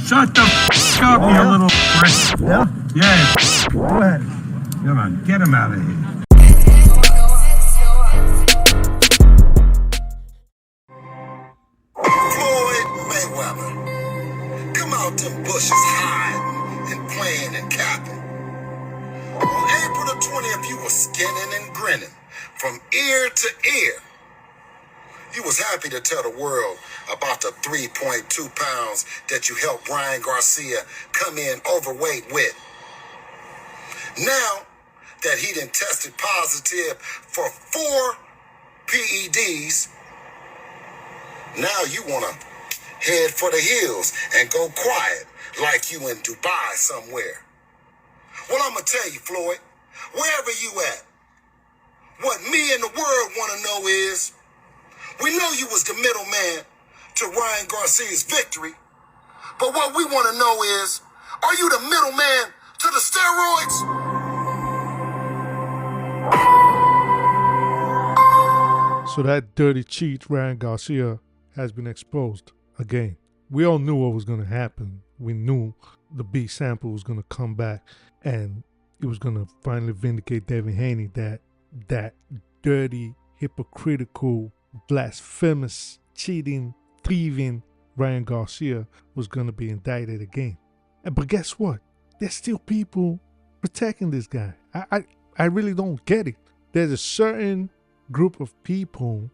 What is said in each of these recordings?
Shut the f*** up, you little prick. Yeah? Yeah. Go ahead. Come on, get him out of here. Floyd Mayweather. Come out them bushes hiding and playing and capping. On April the 20th, you were skinning and grinning from ear to ear. You was happy to tell the world about the 3.2 pounds that you helped Brian Garcia come in overweight with. Now that he done tested positive for 4 PEDs, now you want to head for the hills and go quiet like you in Dubai somewhere. Well, I'm going to tell you, Floyd, wherever you at, what me and the world want to know is, we know you was the middleman to Ryan Garcia's victory, but what we want to know is, are you the middleman to the steroids? So that dirty cheat, Ryan Garcia, has been exposed again. We all knew what was going to happen. We knew the B sample was going to come back and it was going to finally vindicate Devin Haney that dirty, hypocritical, blasphemous, cheating, thieving Ryan Garcia was going to be indicted again. But guess what? There's still people protecting this guy. I really don't get it. There's a certain group of people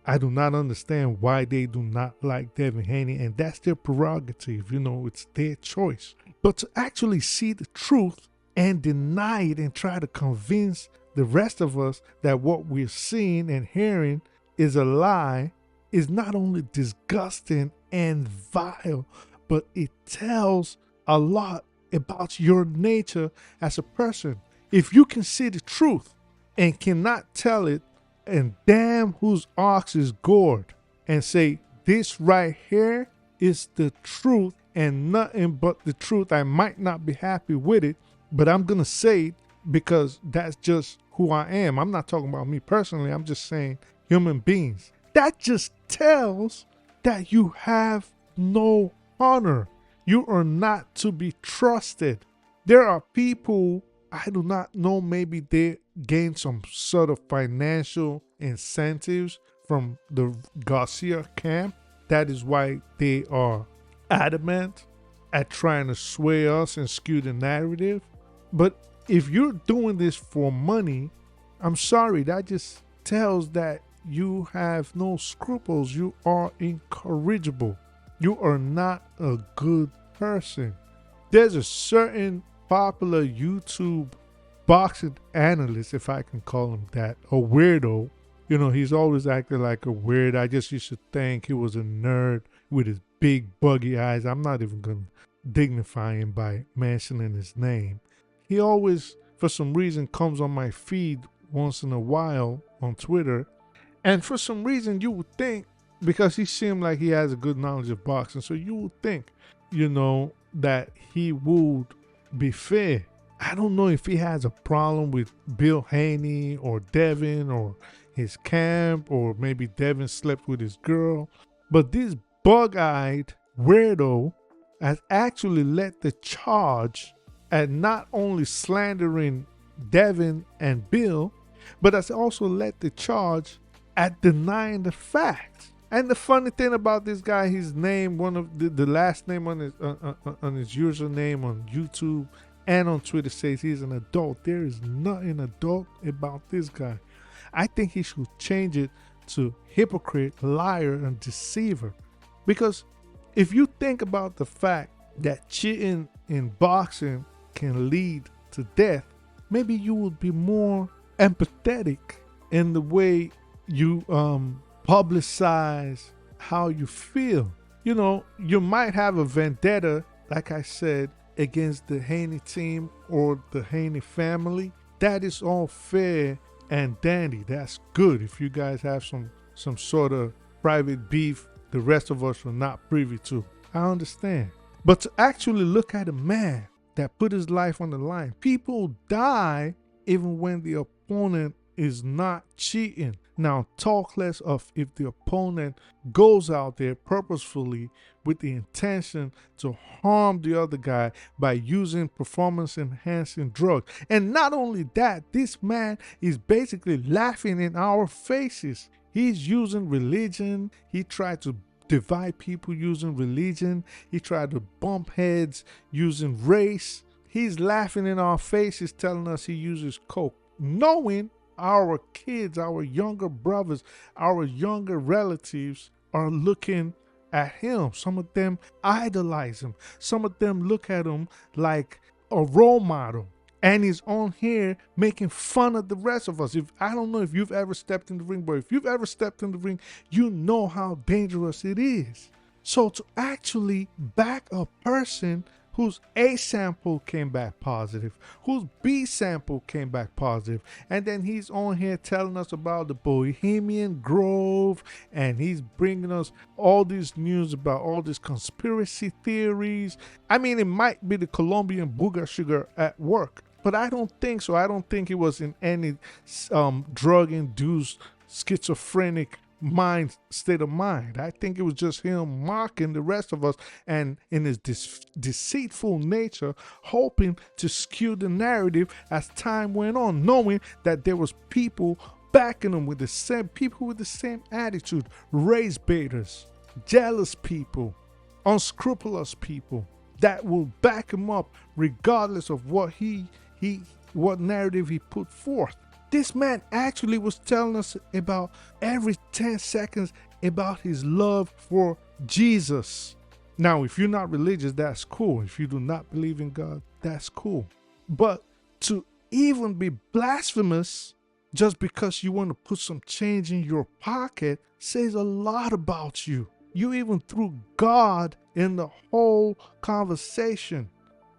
I do not understand why they do not like Devin Haney, and that's their prerogative. It's their choice. But to actually see the truth and deny it and try to convince the rest of us that what we're seeing and hearing is a lie is not only disgusting and vile, but it tells a lot about your nature as a person. If you can see the truth and cannot tell it, and damn whose ox is gored, and say this right here is the truth and nothing but the truth. I might not be happy with it, but I'm gonna say it because that's just who I am. I'm not talking about me personally. I'm just saying human beings. That just tells that you have no honor. You are not to be trusted. There are people, I do not know, maybe they gain some sort of financial incentives from the Garcia camp. That is why they are adamant at trying to sway us and skew the narrative. But if you're doing this for money, I'm sorry, that just tells that you have no scruples. You are incorrigible. You are not a good person. There's a certain popular YouTube boxing analyst, if I can call him that, a weirdo. He's always acted like a weird. I just used to think he was a nerd with his big buggy eyes. I'm not even going to dignify him by mentioning his name. He always, for some reason, comes on my feed once in a while on Twitter. And for some reason, you would think, because he seemed like he has a good knowledge of boxing, so you would think, that he would be fair. I don't know if he has a problem with Bill Haney or Devin or his camp, or maybe Devin slept with his girl. But this bug-eyed weirdo has actually led the charge at not only slandering Devin and Bill, but has also led the charge at denying the facts. And the funny thing about this guy, his name, one of the last name on his username on YouTube and on Twitter says he's an adult. There is nothing adult about this guy. I think he should change it to hypocrite, liar, and deceiver. Because if you think about the fact that cheating in boxing can lead to death, maybe you would be more empathetic in the way you publicize how you feel. You might have a vendetta, like I said, against the Haney team or the Haney family. That is all fair and dandy. That's good. If you guys have some sort of private beef the rest of us are not privy to, I understand. But to actually look at a man that put his life on the line, people die even when the opponent is not cheating. Now, talk less of if the opponent goes out there purposefully with the intention to harm the other guy by using performance enhancing drugs. And not only that, this man is basically laughing in our faces. He's using religion. He tried to divide people using religion. He tried to bump heads using race. He's laughing in our faces, telling us he uses coke, knowing our kids, our younger brothers, our younger relatives are looking at him. Some of them idolize him. Some of them look at him like a role model. And he's on here making fun of the rest of us. I don't know if you've ever stepped in the ring, but if you've ever stepped in the ring, you know how dangerous it is. So to actually back a person whose A sample came back positive, whose B sample came back positive, and then he's on here telling us about the Bohemian Grove, and he's bringing us all this news about all these conspiracy theories. I mean, it might be the Colombian booger sugar at work, but I don't think so. I don't think it was in any drug-induced schizophrenic state of mind. I think it was just him mocking the rest of us and in his deceitful nature, hoping to skew the narrative as time went on, knowing that there was people backing him with the same attitude, race baiters, jealous people, unscrupulous people that will back him up regardless of what what narrative he put forth. This man actually was telling us about every 10 seconds about his love for Jesus. Now, if you're not religious, that's cool. If you do not believe in God, that's cool. But to even be blasphemous just because you want to put some change in your pocket says a lot about you. You even threw God in the whole conversation.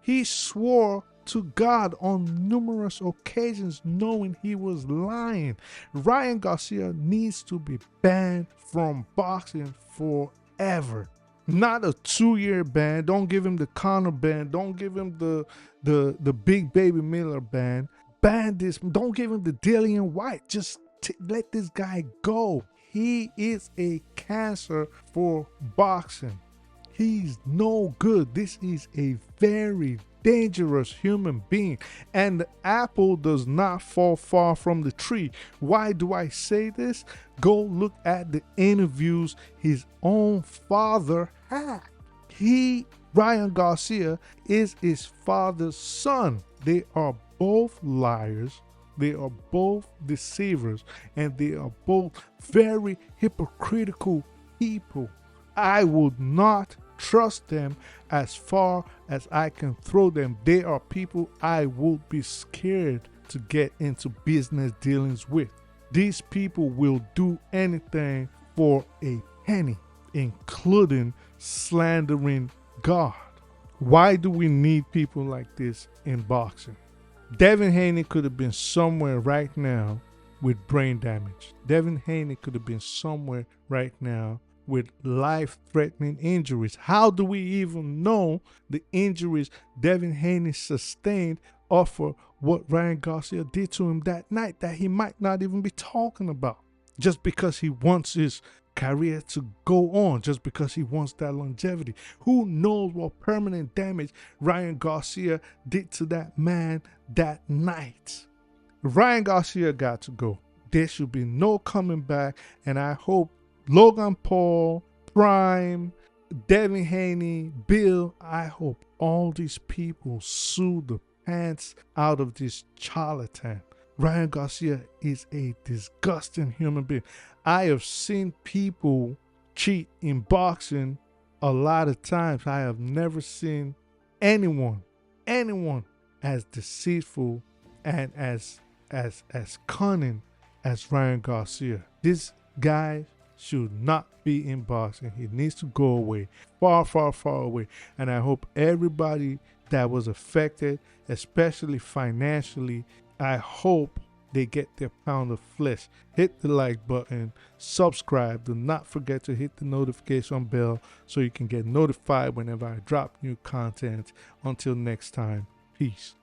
He swore to God on numerous occasions, knowing he was lying. Ryan Garcia needs to be banned from boxing forever. Not a 2-year ban. Don't give him the Conor ban. Don't give him the Big Baby Miller ban. Ban this. Don't give him the Dillian White. Just let this guy go. He is a cancer for boxing. He's no good. This is a very dangerous human being, and the apple does not fall far from the tree. Why do I say this? Go look at the interviews his own father had. Ryan Garcia, is his father's son. They are both liars. They are both deceivers, and they are both very hypocritical people. I would not trust them as far as I can throw them. They are people I would be scared to get into business dealings with. These people will do anything for a penny, including slandering God. Why do we need people like this in boxing? Devin Haney could have been somewhere right now with brain damage. Devin Haney could have been somewhere right now with life-threatening injuries. How do we even know the injuries Devin Haney sustained offer what Ryan Garcia did to him that night that he might not even be talking about? Just because he wants his career to go on, just because he wants that longevity. Who knows what permanent damage Ryan Garcia did to that man that night? Ryan Garcia got to go. There should be no coming back, and I hope Logan Paul, Prime, Devin Haney, Bill, I hope all these people sue the pants out of this charlatan. Ryan Garcia is a disgusting human being. I have seen people cheat in boxing a lot of times. I have never seen anyone as deceitful and as cunning as Ryan Garcia. This guy should not be in boxing. He needs to go away, far, far, far away. And I hope everybody that was affected, especially financially, I hope they get their pound of flesh. Hit the like button, subscribe. Do not forget to hit the notification bell so you can get notified whenever I drop new content. Until next time, peace.